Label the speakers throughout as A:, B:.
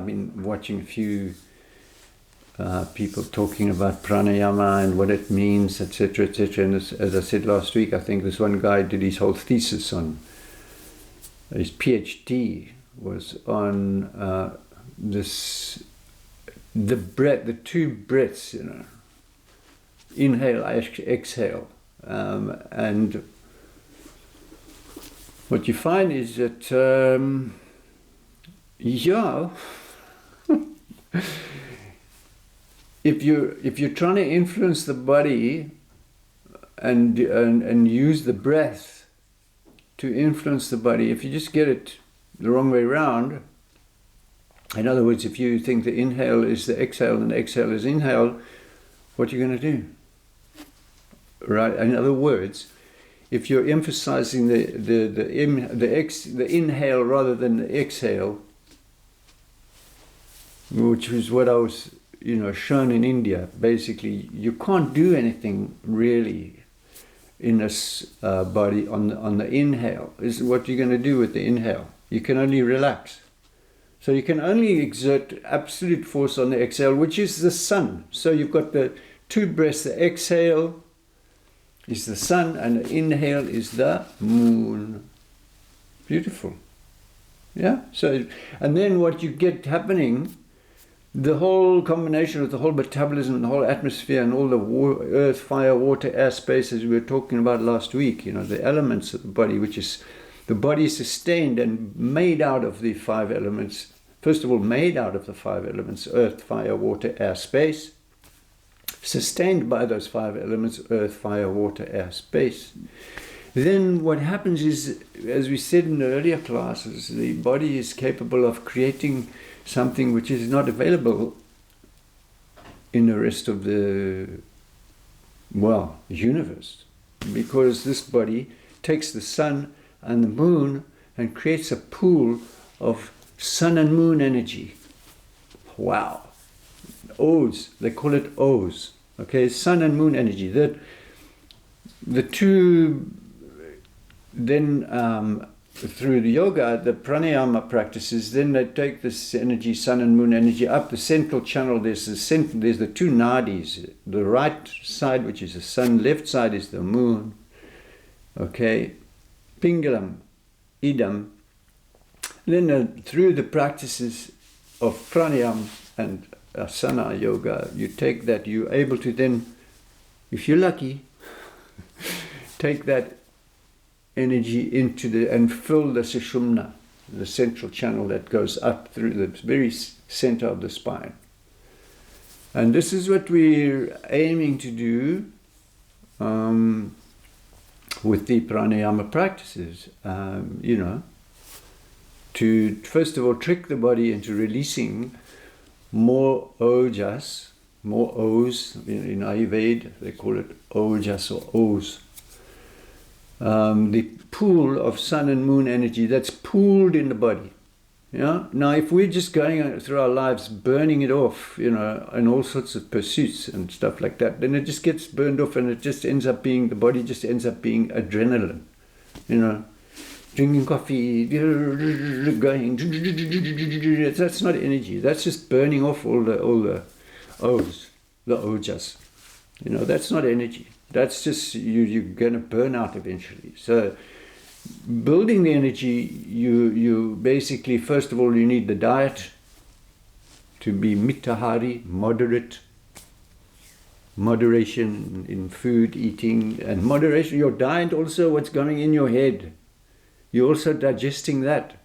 A: been watching a few people talking about pranayama and what it means, etc., etc. And as I said last week, I think this one guy did his whole thesis on, his PhD was on the breath, the two breaths, you know, inhale, exhale, and what you find is that if you're trying to influence the body and use the breath to influence the body, if you just get it the wrong way round, in other words, if you think the inhale is the exhale and the exhale is inhale, what are you going to do? Right? In other words, if you're emphasizing the inhale rather than the exhale, which is what I was, shown in India, basically, you can't do anything really in this body on the inhale. Is what you're going to do with the inhale. You can only relax. So you can only exert absolute force on the exhale, which is the sun. So you've got the two breaths. The exhale is the sun and the inhale is the moon. Beautiful. Yeah? So, and then what you get happening, the whole combination of the whole metabolism, the whole atmosphere and all the earth, fire, water, air, space, as we were talking about last week, the elements of the body, which is the body is sustained and made out of the 5 elements. First of all, made out of the 5 elements, earth, fire, water, air, space. Sustained by those 5 elements, earth, fire, water, air, space. Then what happens is, as we said in the earlier classes, the body is capable of creating something which is not available in the rest of the, universe. Because this body takes the sun and the moon and creates a pool of sun and moon energy. Wow. O's, they call it O's. Okay, sun and moon energy. The two, then through the yoga, the pranayama practices, then they take this energy, sun and moon energy, up the central channel. There's the two nadis. The right side, which is the sun, left side is the moon. Okay, Pingalam, Idam. Then through the practices of pranayama and asana yoga, you take that, you're able to then, if you're lucky, take that energy into and fill the sushumna, the central channel that goes up through the very center of the spine. And this is what we're aiming to do with the pranayama practices, to first of all trick the body into releasing more ojas, more O's. In Ayurveda they call it ojas or O's. The pool of sun and moon energy that's pooled in the body. Yeah. Now, if we're just going through our lives burning it off, in all sorts of pursuits and stuff like that, then it just gets burned off, and it just ends up being, the body just ends up being adrenaline. Drinking coffee, going. That's not energy. That's just burning off all the O's, the ojas. That's not energy. That's just you're going to burn out eventually. So building the energy, you basically, first of all, you need the diet to be mitahari, moderation in food, eating, and moderation. Your diet also, what's going in your head. You're also digesting that.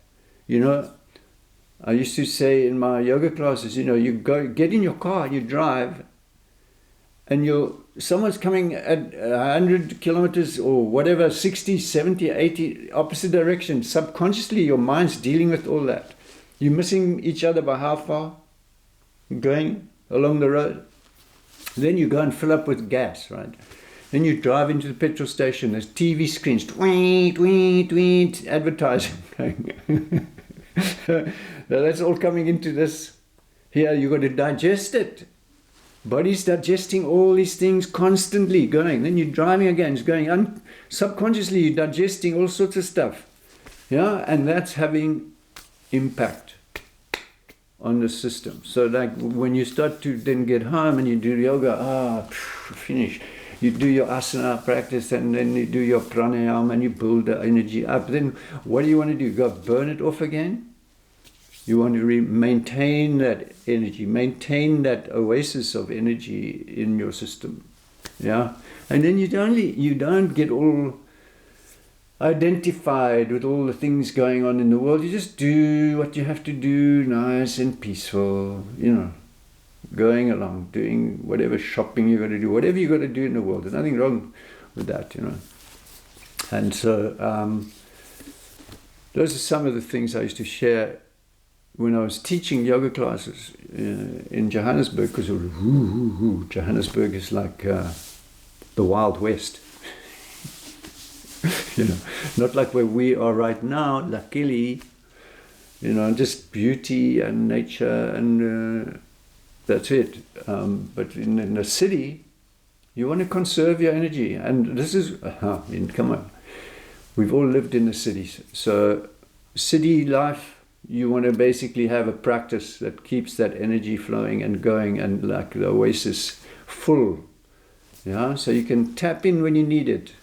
A: I used to say in my yoga classes, you get in your car, you drive, and someone's coming at 100 kilometers or whatever, 60, 70, 80, opposite direction. Subconsciously, your mind's dealing with all that. You're missing each other by how far? Going along the road. Then you go and fill up with gas, right? Then you drive into the petrol station, there's TV screens, tweet, tweet, tweet, advertising going. That's all coming into this. Here, you've got to digest it. Body's digesting all these things constantly going. Then you're driving again, it's going. Subconsciously, you're digesting all sorts of stuff. Yeah, and that's having impact on the system. So like when you start to then get home and you do yoga, finish. You do your asana practice and then you do your pranayama and you build the energy up. Then what do you want to do? Go burn it off again? You want to maintain that energy, maintain that oasis of energy in your system. Yeah? And then you don't get all identified with all the things going on in the world. You just do what you have to do, nice and peaceful, going along, doing whatever shopping you've got to do, whatever you've got to do in the world. There's nothing wrong with that, And so those are some of the things I used to share when I was teaching yoga classes in Johannesburg, because Johannesburg is like the Wild West. Not like where we are right now, luckily, just beauty and nature and that's it. But in the city, you want to conserve your energy. And this is, come on, we've all lived in the cities. So city life, you want to basically have a practice that keeps that energy flowing and going and like the oasis full. Yeah, so you can tap in when you need it.